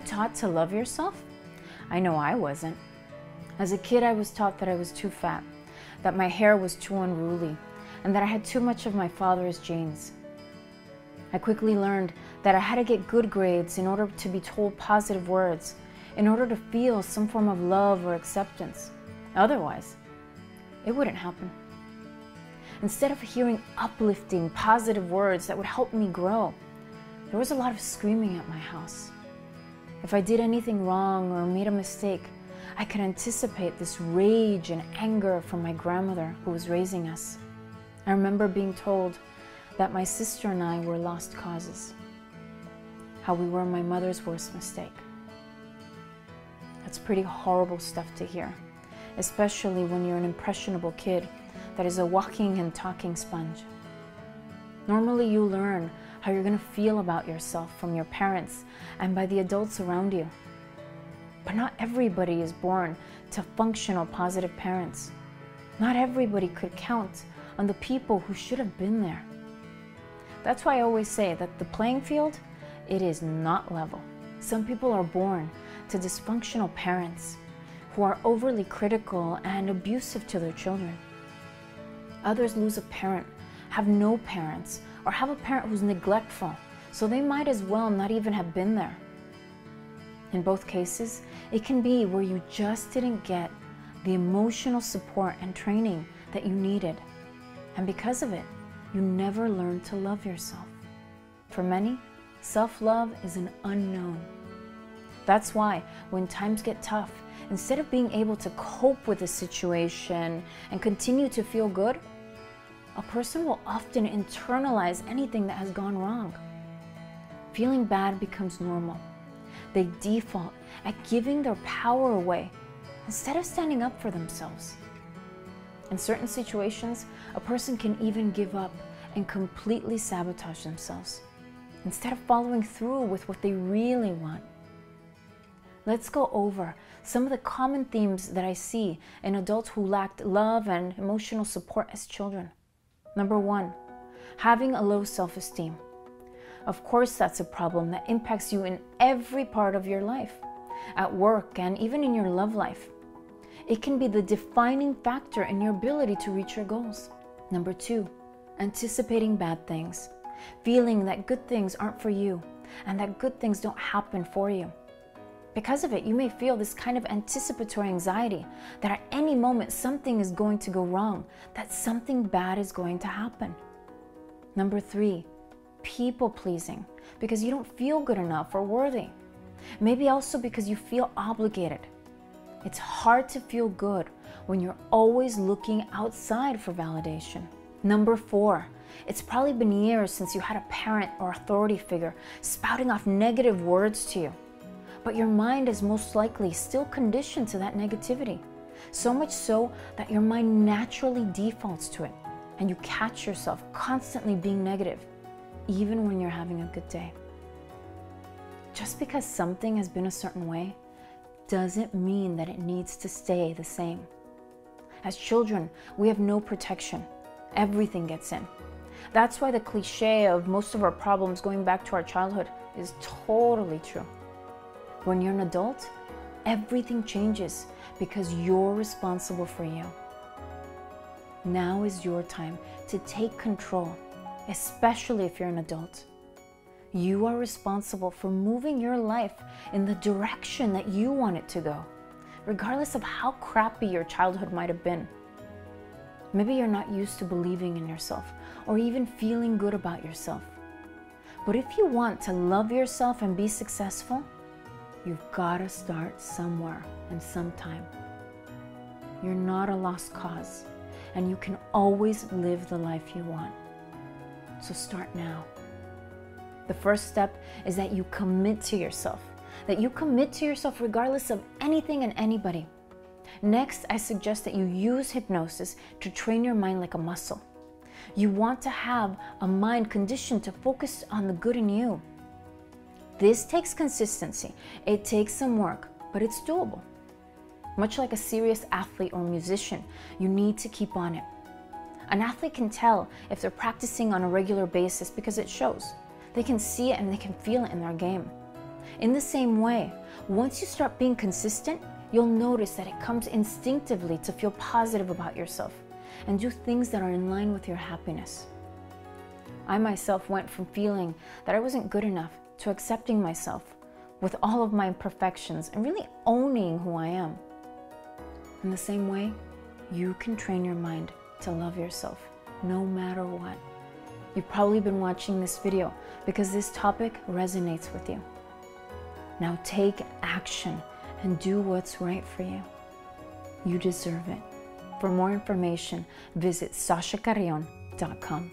taught to love yourself? I know I wasn't. As a kid, I was taught that I was too fat, that my hair was too unruly, and that I had too much of my father's genes. I quickly learned that I had to get good grades in order to be told positive words, in order to feel some form of love or acceptance. Otherwise, it wouldn't happen. Instead of hearing uplifting, positive words that would help me grow, there was a lot of screaming at my house. If I did anything wrong or made a mistake, I could anticipate this rage and anger from my grandmother who was raising us. I remember being told that my sister and I were lost causes, how we were my mother's worst mistake. That's pretty horrible stuff to hear, especially when you're an impressionable kid that is a walking and talking sponge. Normally you learn how you're going to feel about yourself from your parents and by the adults around you. But not everybody is born to functional, positive parents. Not everybody could count on the people who should have been there. That's why I always say that the playing field, it is not level. Some people are born to dysfunctional parents who are overly critical and abusive to their children. Others lose a parent, have no parents, or have a parent who's neglectful, so they might as well not even have been there. In both cases, it can be where you just didn't get the emotional support and training that you needed. And because of it, you never learned to love yourself. For many, self-love is an unknown. That's why when times get tough, instead of being able to cope with the situation and continue to feel good, a person will often internalize anything that has gone wrong. Feeling bad becomes normal. They default at giving their power away instead of standing up for themselves. In certain situations, a person can even give up and completely sabotage themselves instead of following through with what they really want. Let's go over some of the common themes that I see in adults who lacked love and emotional support as children. Number 1, having a low self-esteem. Of course, that's a problem that impacts you in every part of your life, at work and even in your love life. It can be the defining factor in your ability to reach your goals. Number 2, anticipating bad things, feeling that good things aren't for you and that good things don't happen for you. Because of it, you may feel this kind of anticipatory anxiety that at any moment something is going to go wrong, that something bad is going to happen. Number 3, people pleasing, because you don't feel good enough or worthy. Maybe also because you feel obligated. It's hard to feel good when you're always looking outside for validation. Number 4, it's probably been years since you had a parent or authority figure spouting off negative words to you. But your mind is most likely still conditioned to that negativity. So much so that your mind naturally defaults to it, and you catch yourself constantly being negative, even when you're having a good day. Just because something has been a certain way doesn't mean that it needs to stay the same. As children, we have no protection. Everything gets in. That's why the cliche of most of our problems going back to our childhood is totally true. When you're an adult, everything changes because you're responsible for you. Now is your time to take control, especially if you're an adult. You are responsible for moving your life in the direction that you want it to go, regardless of how crappy your childhood might have been. Maybe you're not used to believing in yourself or even feeling good about yourself. But if you want to love yourself and be successful, you've got to start somewhere and sometime. You're not a lost cause, and you can always live the life you want. So start now. The first step is that you commit to yourself, regardless of anything and anybody. Next, I suggest that you use hypnosis to train your mind like a muscle. You want to have a mind conditioned to focus on the good in you. This takes consistency. It takes some work, but it's doable. Much like a serious athlete or musician, you need to keep on it. An athlete can tell if they're practicing on a regular basis because it shows. They can see it and they can feel it in their game. In the same way, once you start being consistent, you'll notice that it comes instinctively to feel positive about yourself and do things that are in line with your happiness. I myself went from feeling that I wasn't good enough to accepting myself with all of my imperfections and really owning who I am. In the same way, you can train your mind to love yourself no matter what. You've probably been watching this video because this topic resonates with you. Now take action and do what's right for you. You deserve it. For more information, visit sashacarrion.com.